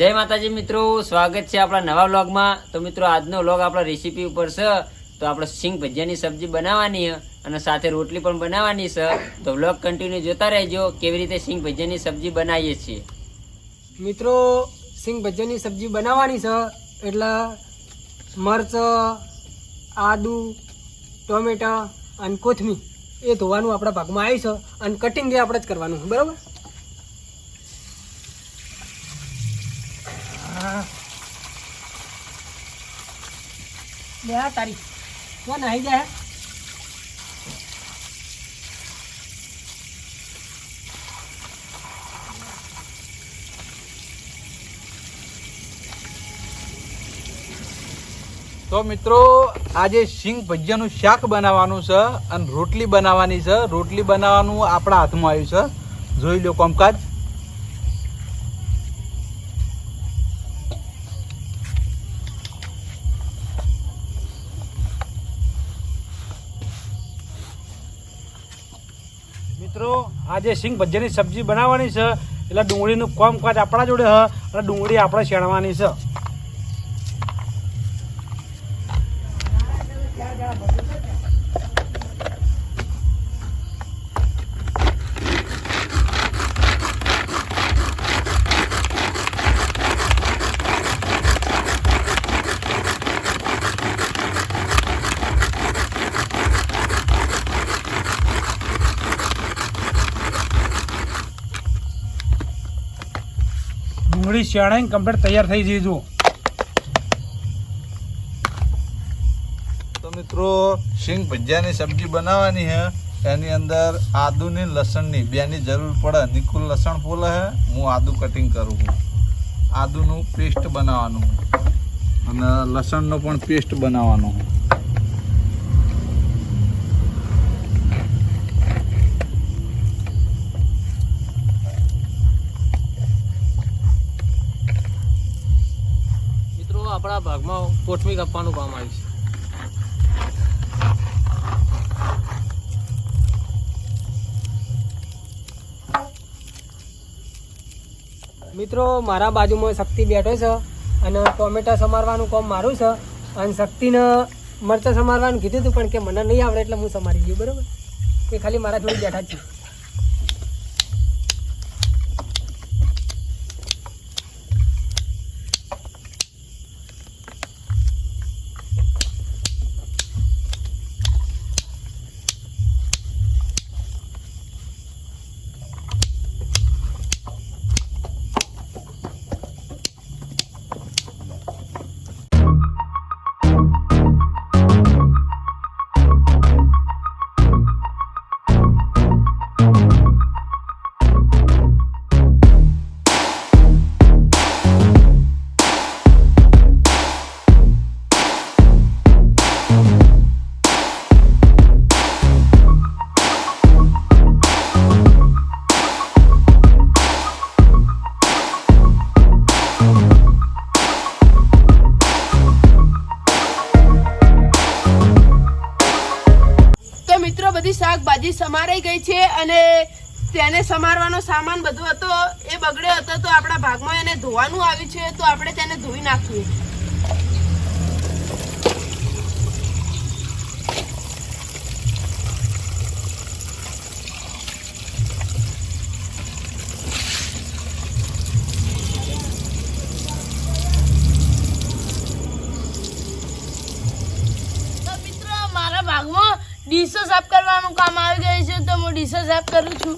જય માતાજી મિત્રો, સ્વાગત છે આપણા નવા વ્લોગમાં। તો મિત્રો આજનો વ્લોગ આપણા રેસીપી ઉપર છે। તો આપણે સિંગ ભજીયાની સબ્જી બનાવવાની છે અને સાથે રોટલી પણ બનાવવાની છે। તો વ્લોગ કન્ટિન્યુ જોતા રહેજો કેવી રીતે સિંગ ભજીયાની સબ્જી બનાવીએ છીએ। મિત્રો સિંગ ભજીયાની સબ્જી બનાવવાની છે એટલે મરચ, આદુ, ટોમેટા અને કોથમીર એ ધોવાનું આપણા ભાગમાં આવી છે અને કટિંગ એ આપણે જ કરવાનું છે, બરાબર? લે આ તારી કોણ આવી જાય? તો મિત્રો આજે સિંગ ભજીયાનું શાક બનાવવાનું છે અને રોટલી બનાવવાની છે। રોટલી બનાવવાનું આપણા હાથમાં આવ્યું છે, જોઈ લો કામકાજ। મિત્રો આજે સિંગ ભજીયાની સબ્જી બનાવવાની છે એટલે ડુંગળીનું કામકાજ આપણા જોડે છે અને ડુંગળી આપણે શેણવાની છે। ડુંગળી શેણાઈને કમ્પ્લીટ તૈયાર થઈ જઈ જુઓ। તો મિત્રો સિંગ ભજીયાની સબ્જી બનાવવાની છે, એની અંદર આદુ ની લસણની બેની જરૂર પડે। નિકુલ લસણ ફોલે છે, હું આદુ કટિંગ કરું છું। આદુનું પેસ્ટ બનાવવાનું અને લસણનો પણ પેસ્ટ બનાવવાનો। આપણા ભાગમાં કોથમીર કાપવાનું કામ આવ્યું છે। મિત્રો મારા બાજુમાં શક્તિ બેઠો છે અને ટોમેટા સમારવાનું કામ મારું છે અને શક્તિને મરચાં સમારવાનું કીધું હતું પણ કે મને નહીં આવડે એટલે હું સમારી ગયું, બરાબર? એ ખાલી મારા જોડે બેઠા છે। બધી શાકભાજી સમારાઈ ગઈ છે અને તેને સમારવાનો સામાન બધો હતો એ બગડ્યો હતો, તો આપણા ભાગમાં એને ધોવાનું આવ્યું છે, તો આપણે તેને ધોઈ નાખીએ। તો મિત્રો મારા ભાગમાં ડીશો સાફ કરવાનું કામ આવી ગયું છે, તો હું ડીશો સાફ કરું છું।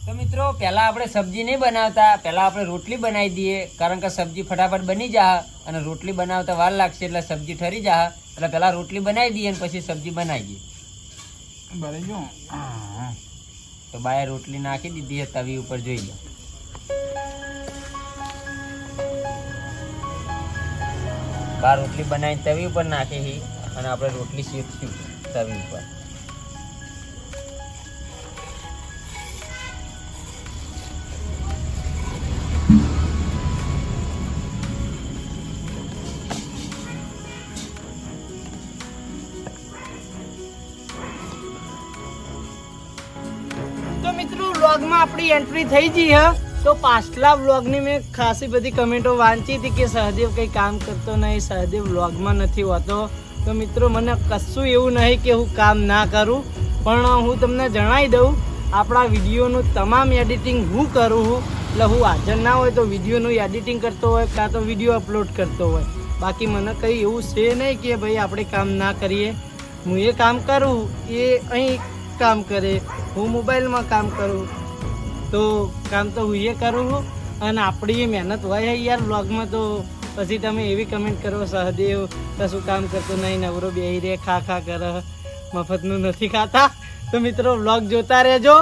તો મિત્રો પહેલા આપણે સબ્જી નહીં બનાવતા, પહેલા આપણે રોટલી બનાવી દઈએ, કારણ કે સબ્જી ફટાફટ બની જાય અને રોટલી બનાવતા વાર લાગશે એટલે સબ્જી ઠરી જાય। એટલે પહેલા રોટલી બનાવી દઈએ અને પછી સબ્જી બનાવીએ। બરાબર જો તો બાય રોટલી નાખી દીધી છે તવી ઉપર, જોઈ લો। બાર રોટલી બનાવીને તવી ઉપર નાખી છે અને આપણે રોટલી શેકશું તવી ઉપર। મિત્રો વ્લોગમાં આપણી એન્ટ્રી થઈ ગઈ હે. તો પાછલા વ્લોગની મેં ખાસી બધી કમેન્ટો વાંચી હતી કે સહદેવ કંઈ કામ કરતો નહીં, સહદેવ વ્લોગમાં નથી હોતો. તો મિત્રો મને કશું એવું નહીં કે હું કામ ના કરું, પણ હું તમને જણાવી દઉં આપણા વિડીયોનું તમામ એડિટિંગ હું કરું છું. એટલે હું હાજર ના હોય તો વિડીયોનું એડિટિંગ કરતો હોય કાં તો વિડીયો અપલોડ કરતો હોય. બાકી મને કંઈ એવું છે નહીં કે ભાઈ આપણે કામ ના કરીએ. હું એ કામ કરું, એ અહીં કામ કરે, હું મોબાઈલમાં કામ કરું, તો કામ તો હું એ કરું છું. અને આપણી એ મહેનત હોય યાર વ્લોગમાં. તો પછી તમે એવી કમેન્ટ કરો સહદેવ કશું કામ કરતો નહીં, નવરો બેહી રે, ખા ખા કરે, મફતનું નથી ખાતા. તો મિત્રો વ્લોગ જોતા રહેજો.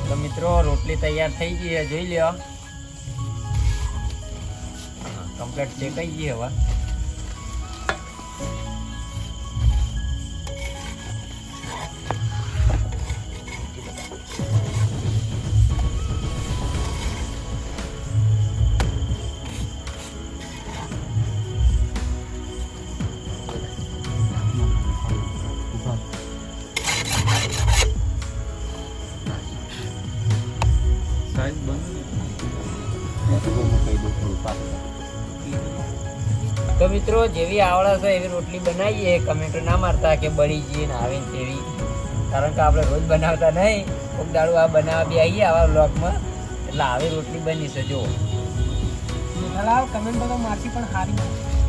તો મિત્રો રોટલી તૈયાર થઈ ગઈ છે, જોઈ લ્યો. કમ્પ્લીટ શેકાઈ ગઈ હવે. તો મિત્રો જેવી આવડે છે એવી રોટલી બનાવીએ. કમેન્ટો ના મારતા કે બળી જઈએ ને આવે ને તેવી, કારણ કે આપણે રોજ બનાવતા નહીં. કોક દાડું આ બનાવવા બી આવીએ આવા વ્લોગમાં, એટલે આવી રોટલી બની છે. જો કમેન્ટ તો મારથી પણ સારી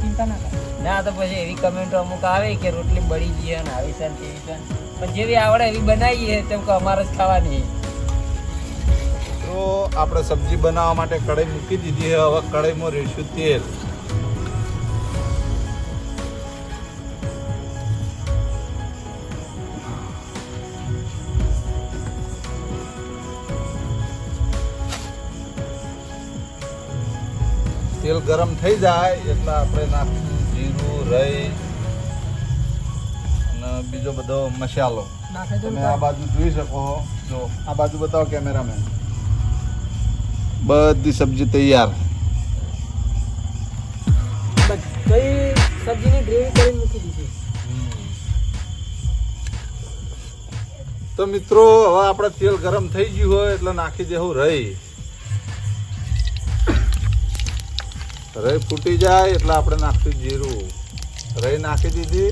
ચિંતા ના કરે. ના તો પછી એવી કમેન્ટો અમુક આવે કે રોટલી બળી ગઈ ને આવી છે ને તેવી છે, પણ જેવી આવડે એવી બનાવીએ તેમ કે અમારે જ ખાવાની. તો આપણે સબ્જી બનાવવા માટે કઢાઈ મૂકી દીધી છે. હવે કઢાઈમાં રેડશું તેલ. તેલ ગરમ થઈ જાય એટલે આપણે નાખીશું જીરું, રાઈ અને બીજો બધો મસાલો. નાખે તો તમે આ બાજુ જોઈ શકો છો. જો આ બાજુ બતાવો કેમેરામેન. બધી સબ્જી તૈયાર. કઈ સબ્જીની ગ્રેવી કરીને મૂકી દીધી. તો મિત્રો હવે આપણે તેલ ગરમ થઈ ગયું હોય એટલે નાખી દેવું રાઈ. રાઈ ફૂટી જાય એટલે આપણે નાખીશું જીરું. રાઈ નાખી દીધી.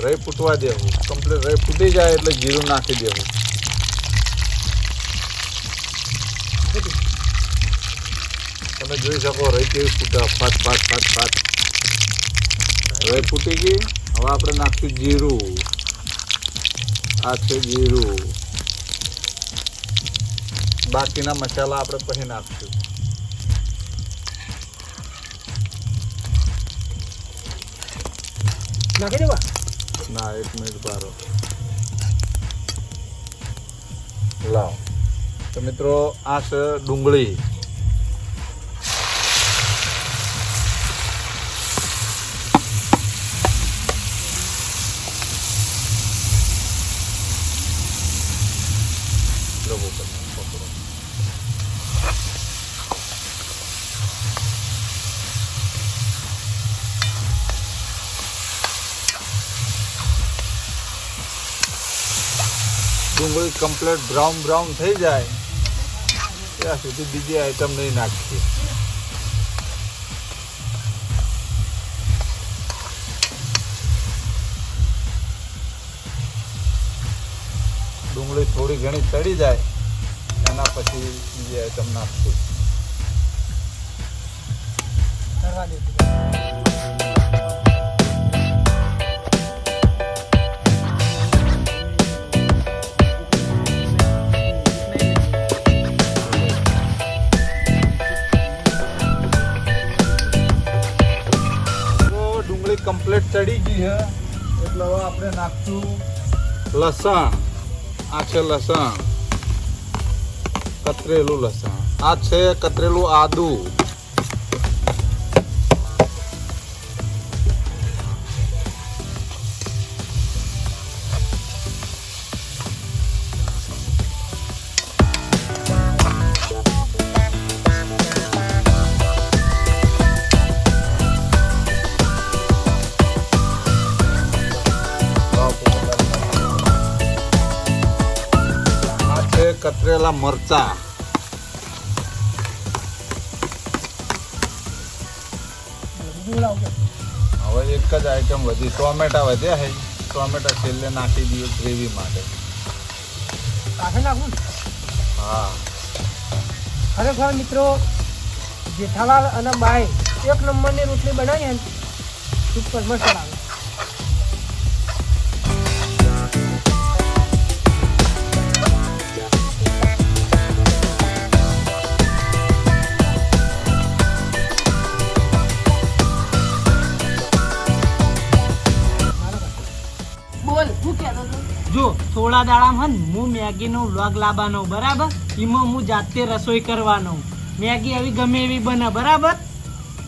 રાઈ ફૂટવા દેવું. કમ્પ્લીટ રાઈ ફૂટી જાય એટલે જીરું નાખી દેવું. તમે જોઈ શકો રાઈ કેવી ફૂટે. ફાટ ફાટ ફાટ ફાટ રાઈ ફૂટી ગઈ. હવે આપણે નાખીશું જીરું. આ છે જીરું. બાકીના મસાલા આપણે પછી નાખીશું. નાખી દેવા. ના 1 મિનિટ બારો લાવ. તો મિત્રો આ છે ડુંગળી. ડુંગળી કમ્પ્લીટ બ્રાઉન થઈ જાય ત્યાં સુધી બીજી આઈટમ નહીં નાખીએ. ડુંગળી થોડી ઘણી ચડી જાય એના પછી બીજી આઈટમ નાખશું. કરવા દે. કમ્પ્લીટ ચડી ગઈ છે એટલે હવે આપણે નાખશું લસણ. આ છે લસણ, કતરેલું લસણ. આ છે કતરેલું આદુ. કતરેલા મરચા, હવે એક જ આઈટમ વધી, ટોમેટા વધ્યા છે, ટોમેટા છેલ્લે નાખી દઈએ ગ્રેવી માટે. કાઢી નાખું. હા, ખરેખર મિત્રો જેઠાલાલ અને બાઈ એક નંબરની રોટલી બનાવી ને સુપર મસ્ત આવે. બોલ હું કહેતો હતો જો થોડા દાડામાં હું મેગીનો વ્લોગ લાવવાનો બરાબર, એમાં હું જાતે રસોઈ કરવાનો. મેગી એવી ગમે એવી બને બરાબર,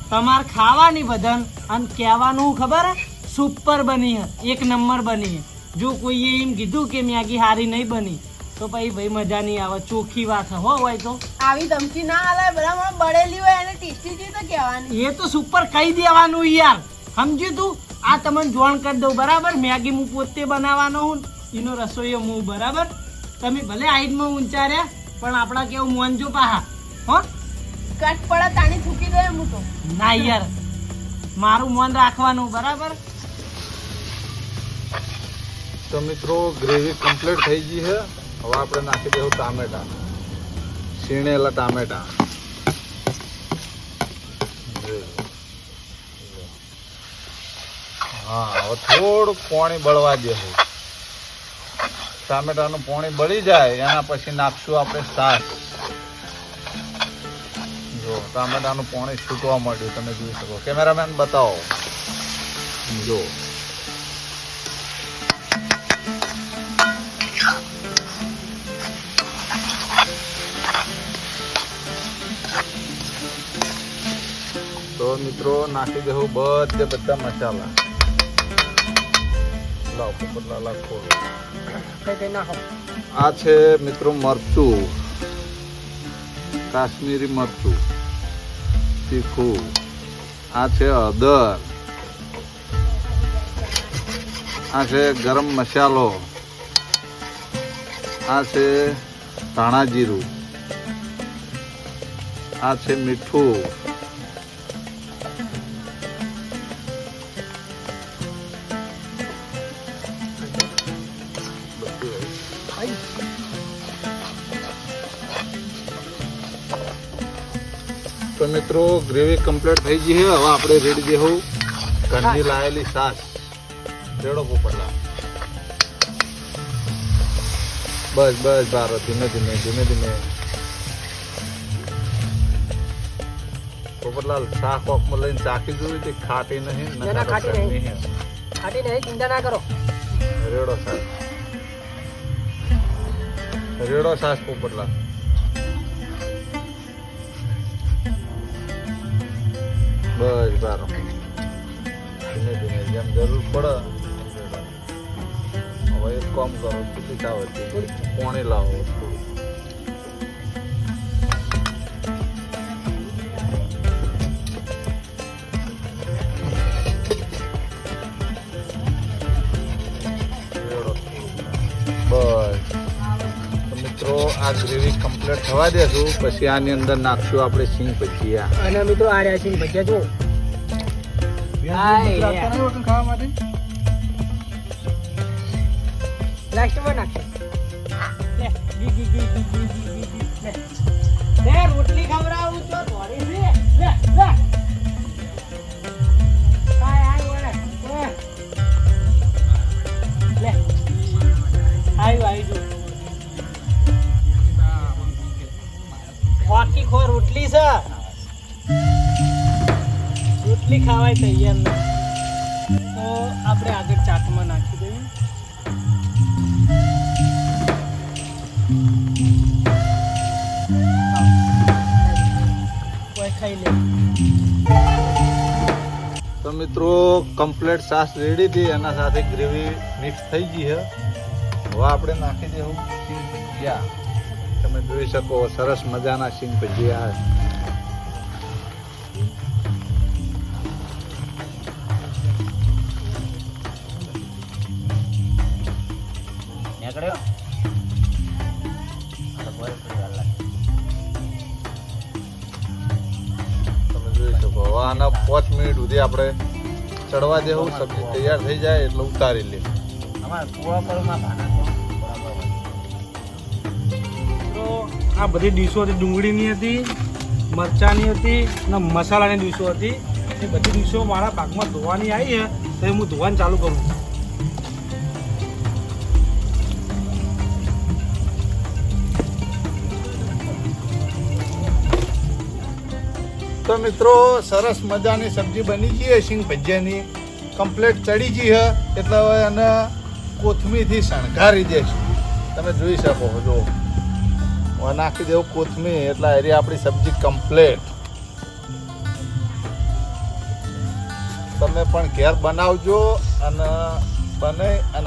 તમારે ખાવાની બધાન અને કહેવાનું ખબર હે સુપર બની હે, એક નંબર બની હે. જો કોઈએ એમ કીધું કે મેગી સારી નહીં બની તો પછી ભાઈ મજા નહીં આવે, ચોખ્ખી વાત હે. હો હોય તો આવી ધમકી ના આલે બરાબર, બળેલી હોય એને ટેસ્ટી ચીજ તો કહેવાની. એ તો સુપર કહી દેવાનું યાર, સમજ્યું તું? આ તમને જોણ કરી દઉં બરાબર. મેગી હું પોતે બનાવવાનો હું, એનો રસોઈયો હું બરાબર. તમે ભલે હાઈટમાં ઊંચા રહ્યા પણ આપણા કેવું મોનજો પાહા. હો કટ પડે તાણી થૂકી દે હું તો. ના યાર, મારું મન રાખવાનું બરાબર. તો મિત્રો ગ્રેવી કમ્પ્લીટ થઈ ગઈ છે. હવે આપણે નાખી દઉં ટામેટા, છીણેલા ટામેટા. હા, હવે થોડુંક પાણી બળવા દેવું. ટામેટાનું પાણી બળી જાય એના પછી નાખશું આપણે છાશ. જો ટામેટાનું પાણી છૂટવા માંડ્યું, તમે જોઈ શકો. કેમેરામેન બતાવો. જો તો મિત્રો નાખી દેવું બધા મસાલા. લાવ પોપટલાલ લાખો. કઈ કઈ નાખો. આ છે મિત્રો મરચું, કાશ્મીરી મરચું તીખું. આ છે હળદર. આ છે ગરમ મસાલો. આ છે ધાણા જીરું. આ છે મીઠું. તો મિત્રો ગ્રેવી કમ્પ્લીટ થઈ ગઈ છે. હવે આપણે રેડી દેવું ઘરની લાયેલી છાશ. રેડો પોપટલા. બસ બસ બારો, ધીમે ધીમે ધીમે ધીમે. પોપટલાલ શાક કોકમાં લઈને ચાકી જોયું તે ખાટી નહીં. ના, ખાટી નહીં. ખાટી નહીં, ચિંતા ના કરો. રેડો છાશ, રેડો છાશ પોપટલાલ. બસ બારો, ધીમે ધીમે જેમ જરૂર પડે. હવે એક કામ કરો, કેટલી ખાવે પાણી લાવો થોડું. બસ તો મિત્રો આ ગ્રેવી કમ્પ્લીટ થવા દેશું. પછી આની અંદર નાખશું આપણે સિંગ ભજીયા. અને મિત્રો આ રહ્યા સિંગ ભજીયા જો. ખાવા માટે લાસ્ટમાં નાખે. રોટલી ખવડાવું તો થોડી છે. લે લે બાકી ખો રોટલી છે, રોટલી ખાવાય તૈયાર નથી તો આપણે આગળ ચાકમાં નાખી દઈએ. કોઈ ખાઈ લે. તો મિત્રો કમ્પ્લીટ છાશ રેડી હતી, એના સાથે ગ્રેવી મિક્સ થઈ ગઈ છે. હવે આપણે નાખી દેવું સિંગ ભજીયા. તમે જોઈ શકો સરસ મજાના સિંગ ભજીયા. નીકળ્યો આને 5 મિનિટ સુધી આપણે ચડવા દેવું. સબ્જી તૈયાર થઈ જાય એટલે ઉતારી લે. તો આ બધી ડીશો હતી, ડુંગળીની હતી, મરચાંની હતી અને મસાલાની ડીશો હતી. એ બધી ડીશો મારા ભાગમાં ધોવાની આવી છે, તો હું ધોવાનું ચાલુ કરું. તો મિત્રો સરસ મજાની સબ્જી બની ગઈ સિંગ ભજીયાની, કમ્પ્લેટ ચડી ગઈ છે. એટલે હવે એને કોથમીરથી શણગારી દઈશું. તમે જોઈ શકો જો નાખી દેવું કોથમીર એટલે એરી આપણી સબ્જી કમ્પ્લેટ. તમે પણ ઘેર બનાવજો અને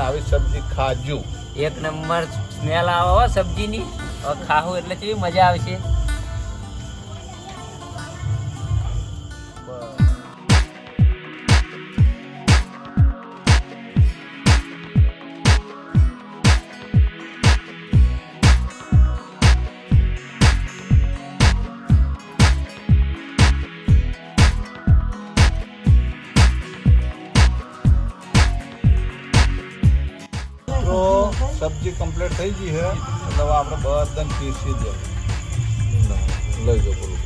આવી સબ્જી ખાજો. એક નંબર સ્મેલ આવે હો સબ્જીની. હવે ખાવું એટલે કેવી મજા આવશે. સબ્જી કમ્પ્લીટ થઈ ગઈ છે એટલે હવે આપણે બધાને પીસી દે લઈ જાઓ બોલું.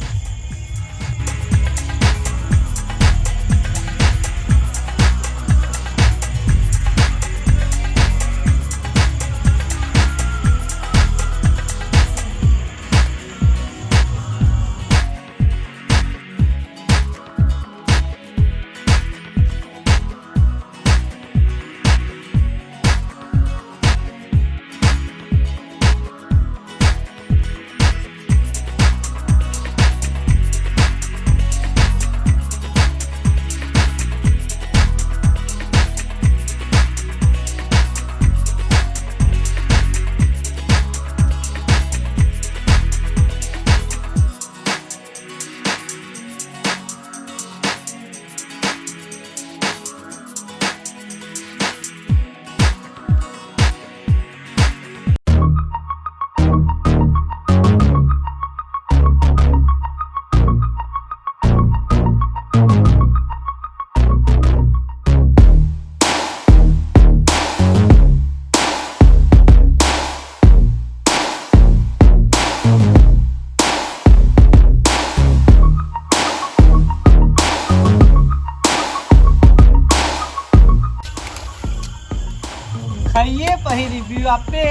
ખાઈએ પછી રિવ્યુ આપે.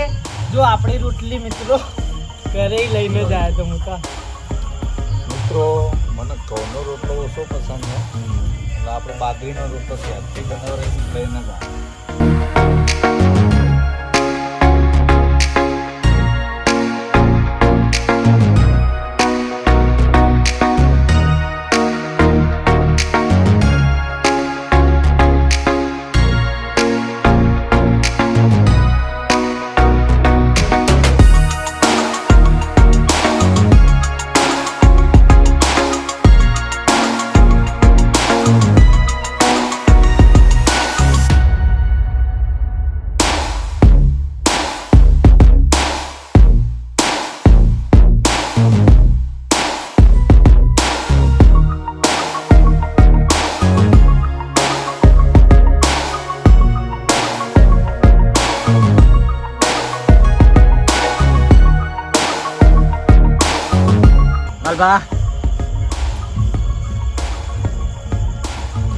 જો આપણી રોટલી મિત્રો ઘરે લઈને જાય તો મુકા મિત્રો મને ઘઉંનો રોટલો ઓછો પસંદ છે એટલે આપણે બાજરીનો રોટલો ત્યાંથી બનાવવા લઈને જાય.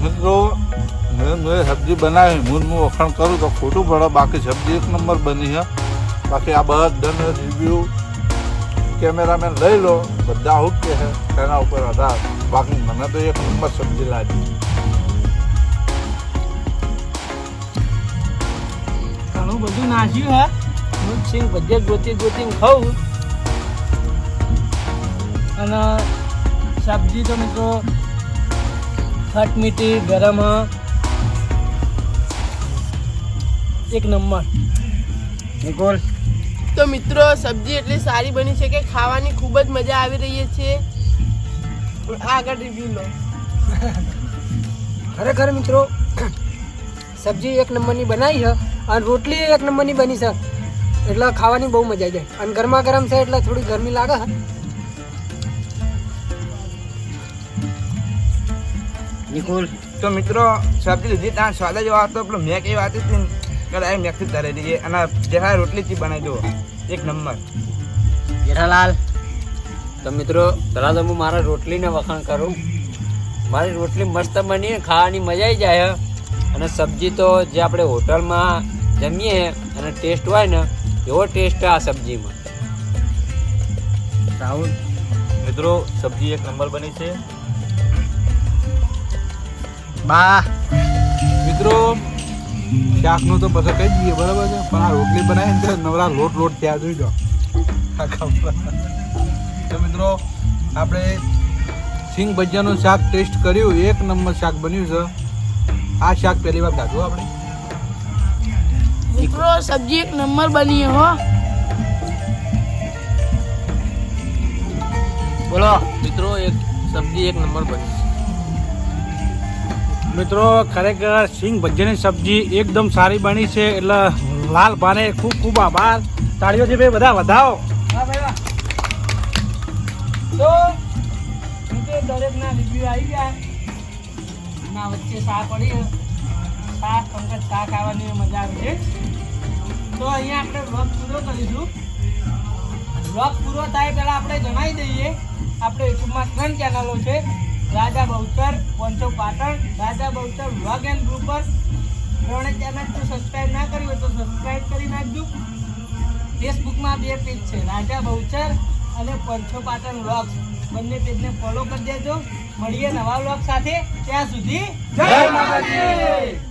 મિત્રો મેં સબ્જી બનાવી હું વખાણ કરું તો ખોટું પડે. બાકી સબ્જી એક નંબર બની છે. બાકી આ બધાને રિવ્યૂ કેમેરામેન લઈ લો, બધા આવું કે છે તેના ઉપર આધાર. બાકી મને તો એક નંબર સબ્જી લાગી. ઘણું બધું નાખ્યું હે. હું સિંગ ભજીયા ગોતીને ખાઉં અને સબ્જી તો મિત્રો ખટ મીઠી ગરમ એક નંબર. નિકોલ તો મિત્રો સબ્જી એટલી સારી બની છે કે ખાવાની ખૂબ જ મજા આવી રહી છે. આગળ રિવ્યુ લો. ખરેખર મિત્રો સબ્જી એક નંબરની બનાવી છે અને રોટલી એક નંબરની બની છે એટલે ખાવાની બહુ મજા આવી જાય. અને ગરમા ગરમ છે એટલે થોડી ગરમી લાગે છે. નિકુલ તો મિત્રો સબ્જી લીધી ત્યાં સ્વાદ જ એવો આવતો પેલો મેં કેવી વાત હતી ને કે ડાયરેક્ટ મેકથી જ ધરી દઈએ અને જેઠા રોટલી ચી બનાવી દો એક નંબર. જેઠાલાલ તો મિત્રો તરા તો હું મારા રોટલીને વખાણ કરું. મારી રોટલી મસ્ત બની ખાવાની મજા આવી જાય અને સબ્જી તો જે આપણે હોટલમાં જમીએ અને ટેસ્ટ હોય ને એવો ટેસ્ટ આ સબ્જીમાં. રાહુલ મિત્રો સબ્જી એક નંબર બની છે. બા મિત્રો શાકનું તો પછી કહી દઈએ બરાબર છે, પણ આ રોટલી બનાવી ને નવરા લોટ ત્યાં જોઈ દો. તો મિત્રો આપણે સિંગ ભજીયાનું શાક ટેસ્ટ કર્યું, એક નંબર શાક બન્યું છે. આ શાક પહેલી વાર ખાધું આપણે. મિત્રો સબ્જી એક નંબર બની હો. બોલો મિત્રો એક સબ્જી એક નંબર બની. મિત્રો ખરેખર સિંગ ભજીયાની સબ્જી એકદમ સારી બની છે એટલે લાલ ભાને ખૂબ ખૂબ આભાર. તાળીઓથી ભાઈ બધા વધાવો. હા ભાઈ વાહ. તો મિત્રો દરેકના રિવ્યુ આવી ગયા. ના વચ્ચે શાક પડી શાક પંકજ શાક આવવાની મજા આવે છે. તો અહીંયા આપણે વ્લોગ પૂરો કરીશું. વ્લોગ પૂરો થાય પહેલાં આપણે જણાવી દઈએ આપણે યુટ્યુબમાં 3 ચેનલો છે. રાજા બહુચર, પોંચો પાટણ, રાજા બહુચર વ્લોગ એન્ડ ગ્રુપર. ત્રણે ચેનલ જો સબસ્ક્રાઈબ ના કરી હોય તો સબસ્ક્રાઈબ કરી નાખજો. ફેસબુકમાં 2 પેજ છે, રાજા બહુચર અને પંચો પાટણ વ્લોગ્સ. બંને પેજને ફોલો કરી દેજો. મળીએ નવા વ્લોગ સાથે. ત્યાં સુધી જય માતાજી.